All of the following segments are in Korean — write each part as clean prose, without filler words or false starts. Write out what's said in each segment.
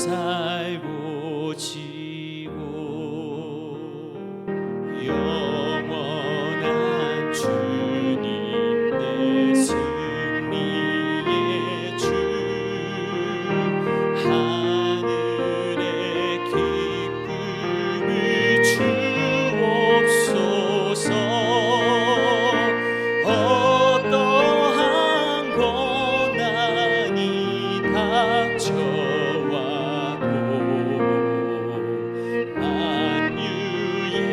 살고 지고 영원한 주님 내 승리의 주 하늘의 기쁨을 주옵소서. 어떠한 고난이 닥쳐와도 만유의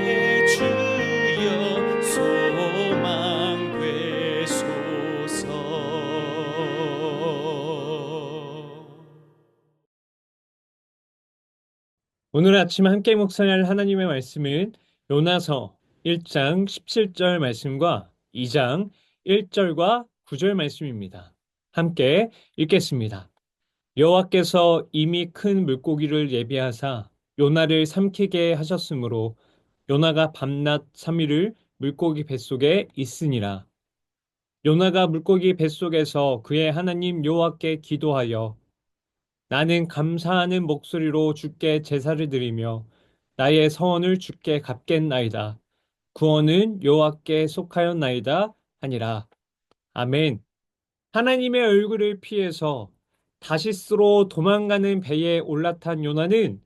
주여 소망 되소서. 오늘 아침 함께 묵상할 하나님의 말씀은 요나서 1장 17절 말씀과 2장 1절과 9절 말씀입니다. 함께 읽겠습니다. 여호와께서 이미 큰 물고기를 예비하사 요나를 삼키게 하셨으므로 요나가 밤낮 3일을 물고기 뱃속에 있으니라. 요나가 물고기 뱃속에서 그의 하나님 여호와께 기도하여 나는 감사하는 목소리로 주께 제사를 드리며 나의 서원을 주께 갚겠나이다. 구원은 여호와께 속하였나이다 하니라. 아멘. 하나님의 얼굴을 피해서 다시스로 도망가는 배에 올라탄 요나는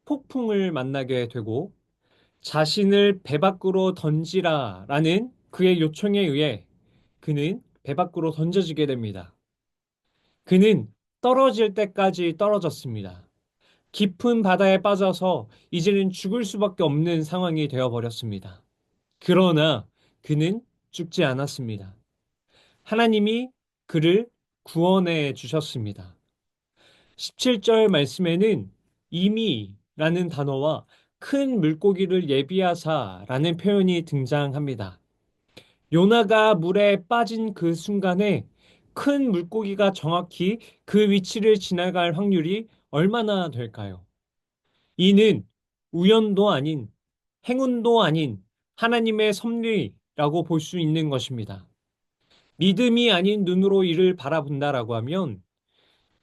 폭풍을 만나게 되고 자신을 배 밖으로 던지라라는 그의 요청에 의해 그는 배 밖으로 던져지게 됩니다. 그는 떨어질 때까지 떨어졌습니다. 깊은 바다에 빠져서 이제는 죽을 수밖에 없는 상황이 되어버렸습니다. 그러나 그는 죽지 않았습니다. 하나님이 그를 구원해 주셨습니다. 17절 말씀에는 이미라는 단어와 큰 물고기를 예비하사라는 표현이 등장합니다. 요나가 물에 빠진 그 순간에 큰 물고기가 정확히 그 위치를 지나갈 확률이 얼마나 될까요? 이는 우연도 아닌 행운도 아닌 하나님의 섭리라고 볼 수 있는 것입니다. 믿음이 아닌 눈으로 이를 바라본다라고 하면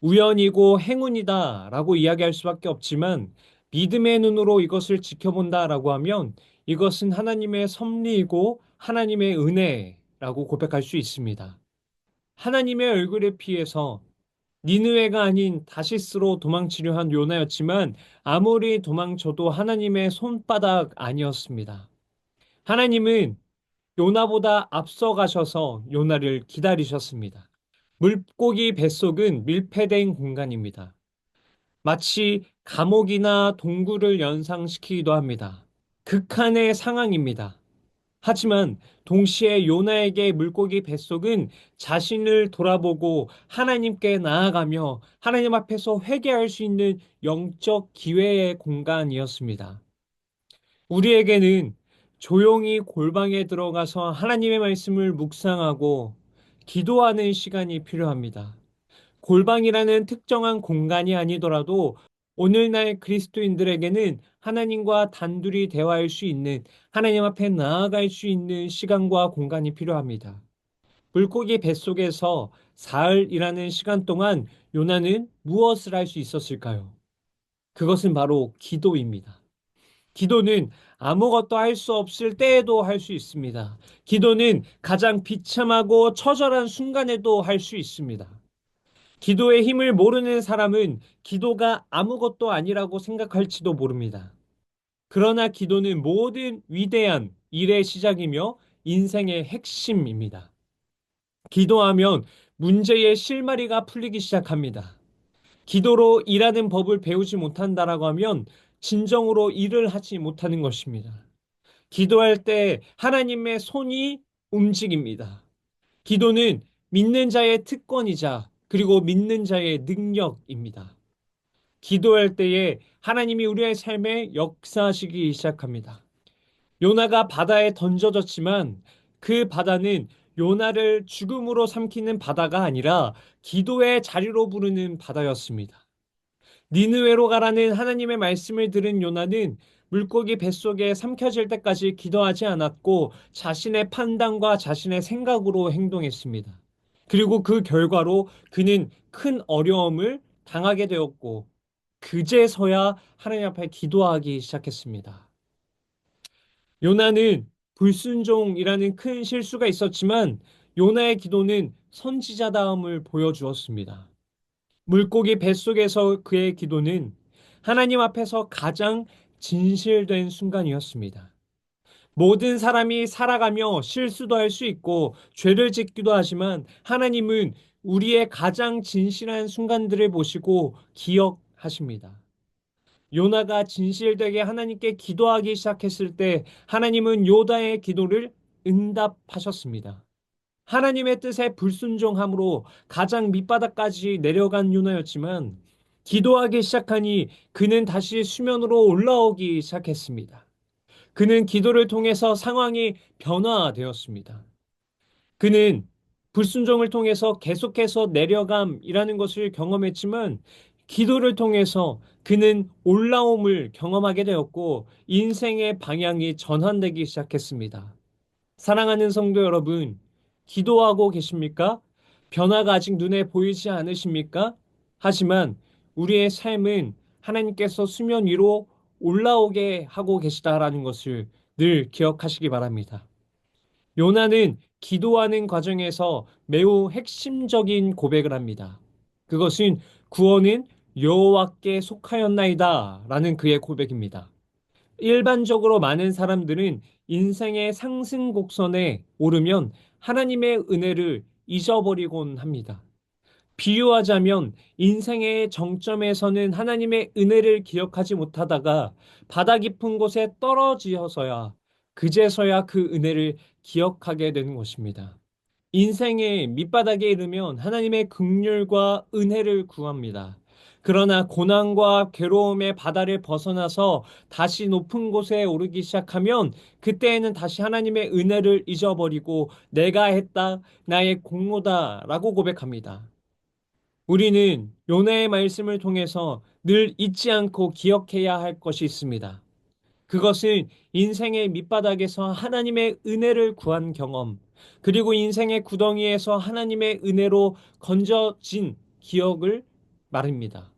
우연이고 행운이다라고 이야기할 수밖에 없지만 믿음의 눈으로 이것을 지켜본다라고 하면 이것은 하나님의 섭리이고 하나님의 은혜라고 고백할 수 있습니다. 하나님의 얼굴에 피해서 니느웨가 아닌 다시스로 도망치려 한 요나였지만 아무리 도망쳐도 하나님의 손바닥 아니었습니다. 하나님은 요나보다 앞서가셔서 요나를 기다리셨습니다. 물고기 뱃속은 밀폐된 공간입니다. 마치 감옥이나 동굴을 연상시키기도 합니다. 극한의 상황입니다. 하지만 동시에 요나에게 물고기 뱃속은 자신을 돌아보고 하나님께 나아가며 하나님 앞에서 회개할 수 있는 영적 기회의 공간이었습니다. 우리에게는 조용히 골방에 들어가서 하나님의 말씀을 묵상하고 기도하는 시간이 필요합니다. 골방이라는 특정한 공간이 아니더라도 오늘날 그리스도인들에게는 하나님과 단둘이 대화할 수 있는 하나님 앞에 나아갈 수 있는 시간과 공간이 필요합니다. 물고기 뱃속에서 사흘이라는 시간 동안 요나는 무엇을 할 수 있었을까요? 그것은 바로 기도입니다. 기도는 아무것도 할 수 없을 때에도 할 수 있습니다. 기도는 가장 비참하고 처절한 순간에도 할 수 있습니다. 기도의 힘을 모르는 사람은 기도가 아무것도 아니라고 생각할지도 모릅니다. 그러나 기도는 모든 위대한 일의 시작이며 인생의 핵심입니다. 기도하면 문제의 실마리가 풀리기 시작합니다. 기도로 일하는 법을 배우지 못한다라고 하면 진정으로 일을 하지 못하는 것입니다. 기도할 때 하나님의 손이 움직입니다. 기도는 믿는 자의 특권이자 그리고 믿는 자의 능력입니다. 기도할 때에 하나님이 우리의 삶에 역사하시기 시작합니다. 요나가 바다에 던져졌지만 그 바다는 요나를 죽음으로 삼키는 바다가 아니라 기도의 자리로 부르는 바다였습니다. 니느웨로 가라는 하나님의 말씀을 들은 요나는 물고기 뱃속에 삼켜질 때까지 기도하지 않았고 자신의 판단과 자신의 생각으로 행동했습니다. 그리고 그 결과로 그는 큰 어려움을 당하게 되었고 그제서야 하나님 앞에 기도하기 시작했습니다. 요나는 불순종이라는 큰 실수가 있었지만 요나의 기도는 선지자다움을 보여주었습니다. 물고기 뱃속에서 그의 기도는 하나님 앞에서 가장 진실된 순간이었습니다. 모든 사람이 살아가며 실수도 할 수 있고 죄를 짓기도 하지만 하나님은 우리의 가장 진실한 순간들을 보시고 기억하십니다. 요나가 진실되게 하나님께 기도하기 시작했을 때 하나님은 요나의 기도를 응답하셨습니다. 하나님의 뜻에 불순종함으로 가장 밑바닥까지 내려간 요나였지만 기도하기 시작하니 그는 다시 수면으로 올라오기 시작했습니다. 그는 기도를 통해서 상황이 변화되었습니다. 그는 불순종을 통해서 계속해서 내려감이라는 것을 경험했지만 기도를 통해서 그는 올라옴을 경험하게 되었고 인생의 방향이 전환되기 시작했습니다. 사랑하는 성도 여러분, 기도하고 계십니까? 변화가 아직 눈에 보이지 않으십니까? 하지만 우리의 삶은 하나님께서 수면 위로 올라오게 하고 계시다라는 것을 늘 기억하시기 바랍니다. 요나는 기도하는 과정에서 매우 핵심적인 고백을 합니다. 그것은 구원은 여호와께 속하였나이다 라는 그의 고백입니다. 일반적으로 많은 사람들은 인생의 상승 곡선에 오르면 하나님의 은혜를 잊어버리곤 합니다. 비유하자면 인생의 정점에서는 하나님의 은혜를 기억하지 못하다가 바다 깊은 곳에 떨어지어서야 그제서야 그 은혜를 기억하게 되는 것입니다. 인생의 밑바닥에 이르면 하나님의 긍휼과 은혜를 구합니다. 그러나 고난과 괴로움의 바다를 벗어나서 다시 높은 곳에 오르기 시작하면 그때에는 다시 하나님의 은혜를 잊어버리고 내가 했다, 나의 공로다라고 고백합니다. 우리는 요나의 말씀을 통해서 늘 잊지 않고 기억해야 할 것이 있습니다. 그것은 인생의 밑바닥에서 하나님의 은혜를 구한 경험, 그리고 인생의 구덩이에서 하나님의 은혜로 건져진 기억을 말입니다.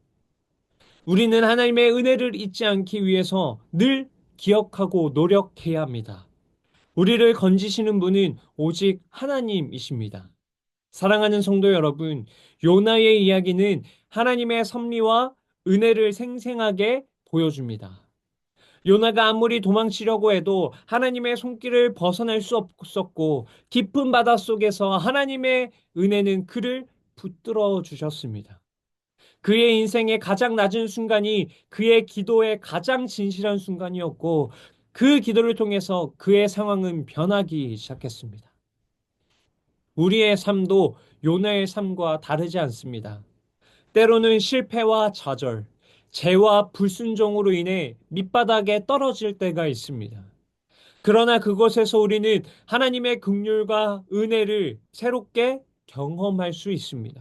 우리는 하나님의 은혜를 잊지 않기 위해서 늘 기억하고 노력해야 합니다. 우리를 건지시는 분은 오직 하나님이십니다. 사랑하는 성도 여러분, 요나의 이야기는 하나님의 섭리와 은혜를 생생하게 보여줍니다. 요나가 아무리 도망치려고 해도 하나님의 손길을 벗어날 수 없었고 깊은 바다 속에서 하나님의 은혜는 그를 붙들어 주셨습니다. 그의 인생의 가장 낮은 순간이 그의 기도의 가장 진실한 순간이었고 그 기도를 통해서 그의 상황은 변하기 시작했습니다. 우리의 삶도 요나의 삶과 다르지 않습니다. 때로는 실패와 좌절, 죄와 불순종으로 인해 밑바닥에 떨어질 때가 있습니다. 그러나 그곳에서 우리는 하나님의 긍휼과 은혜를 새롭게 경험할 수 있습니다.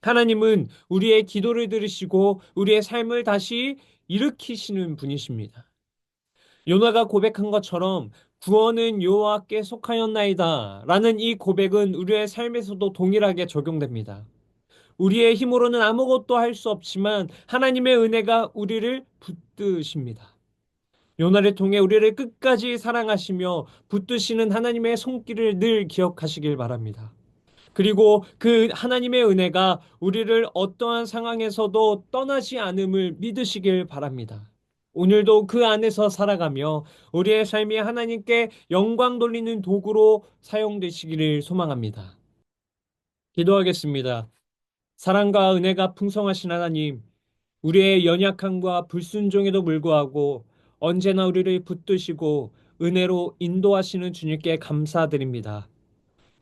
하나님은 우리의 기도를 들으시고 우리의 삶을 다시 일으키시는 분이십니다. 요나가 고백한 것처럼 구원은 여호와께 속하였나이다 라는 이 고백은 우리의 삶에서도 동일하게 적용됩니다. 우리의 힘으로는 아무것도 할 수 없지만 하나님의 은혜가 우리를 붙드십니다. 요나를 통해 우리를 끝까지 사랑하시며 붙드시는 하나님의 손길을 늘 기억하시길 바랍니다. 그리고 그 하나님의 은혜가 우리를 어떠한 상황에서도 떠나지 않음을 믿으시길 바랍니다. 오늘도 그 안에서 살아가며 우리의 삶이 하나님께 영광 돌리는 도구로 사용되시기를 소망합니다. 기도하겠습니다. 사랑과 은혜가 풍성하신 하나님, 우리의 연약함과 불순종에도 불구하고 언제나 우리를 붙드시고 은혜로 인도하시는 주님께 감사드립니다.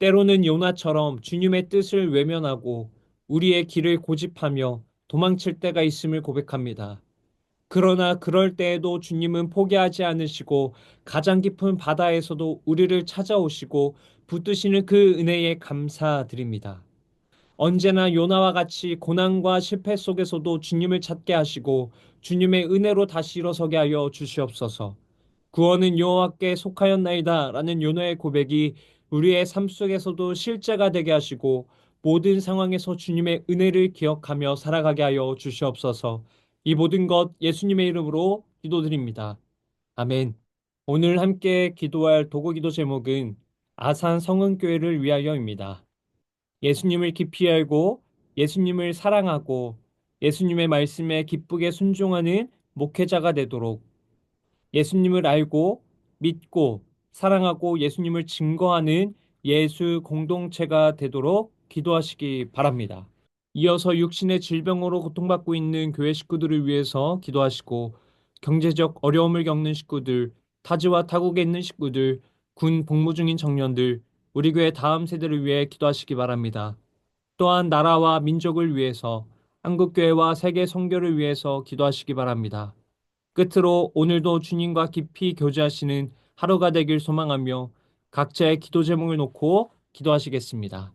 때로는 요나처럼 주님의 뜻을 외면하고 우리의 길을 고집하며 도망칠 때가 있음을 고백합니다. 그러나 그럴 때에도 주님은 포기하지 않으시고 가장 깊은 바다에서도 우리를 찾아오시고 붙드시는 그 은혜에 감사드립니다. 언제나 요나와 같이 고난과 실패 속에서도 주님을 찾게 하시고 주님의 은혜로 다시 일어서게 하여 주시옵소서. 구원은 여호와께 속하였나이다 라는 요나의 고백이 우리의 삶 속에서도 실제가 되게 하시고 모든 상황에서 주님의 은혜를 기억하며 살아가게 하여 주시옵소서. 이 모든 것 예수님의 이름으로 기도드립니다. 아멘. 오늘 함께 기도할 도구기도 제목은 아산 성은교회를 위하여입니다. 예수님을 깊이 알고 예수님을 사랑하고 예수님의 말씀에 기쁘게 순종하는 목회자가 되도록 예수님을 알고 믿고 사랑하고 예수님을 증거하는 예수 공동체가 되도록 기도하시기 바랍니다. 이어서 육신의 질병으로 고통받고 있는 교회 식구들을 위해서 기도하시고 경제적 어려움을 겪는 식구들, 타지와 타국에 있는 식구들, 군 복무 중인 청년들, 우리 교회 다음 세대를 위해 기도하시기 바랍니다. 또한 나라와 민족을 위해서 한국교회와 세계 선교를 위해서 기도하시기 바랍니다. 끝으로 오늘도 주님과 깊이 교제하시는 하루가 되길 소망하며 각자의 기도 제목을 놓고 기도하시겠습니다.